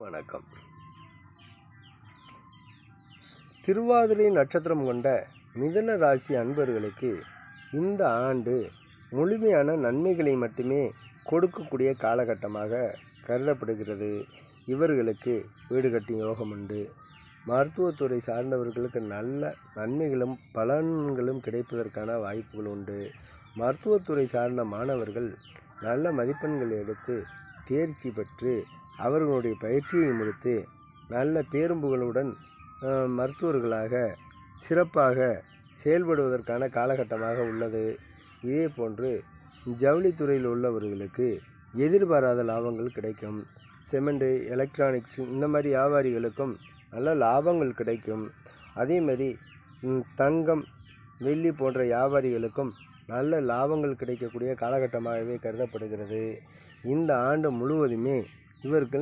வணக்கம். திருவாதிரை நட்சத்திரம் கொண்ட மிதுன ராசி அன்பர்களுக்கு இந்த ஆண்டு முழுமையான நன்மைகளை மட்டுமே கொடுக்கக்கூடிய காலகட்டமாக கருதப்படுகிறது. இவர்களுக்கு வீடு கட்டும் யோகம் உண்டு. மருத்துவத்துறை சார்ந்தவர்களுக்கு நல்ல நன்மைகளும் பலன்களும் கிடைப்பதற்கான வாய்ப்புகள் உண்டு. மருத்துவத்துறை சார்ந்த மாணவர்கள் நல்ல மதிப்பெண்கள் எடுத்து தேர்ச்சி பெற்று அவர்களுடைய பயிற்சியை முடித்து நல்ல பேரும்புகளுடன் மருத்துவர்களாக சிறப்பாக செயல்படுவதற்கான காலகட்டமாக உள்ளது. இதே போன்று ஜவுளித்துறையில் உள்ளவர்களுக்கு எதிர்பாராத லாபங்கள் கிடைக்கும். சிமெண்ட்டு, எலக்ட்ரானிக்ஸ் இந்த மாதிரி வியாபாரிகளுக்கும் நல்ல லாபங்கள் கிடைக்கும். அதேமாதிரி தங்கம், வெள்ளி போன்ற வியாபாரிகளுக்கும் நல்ல லாபங்கள் கிடைக்கக்கூடிய காலகட்டமாகவே கருதப்படுகிறது. இந்த ஆண்டு முழுவதுமே இவர்களுக்கு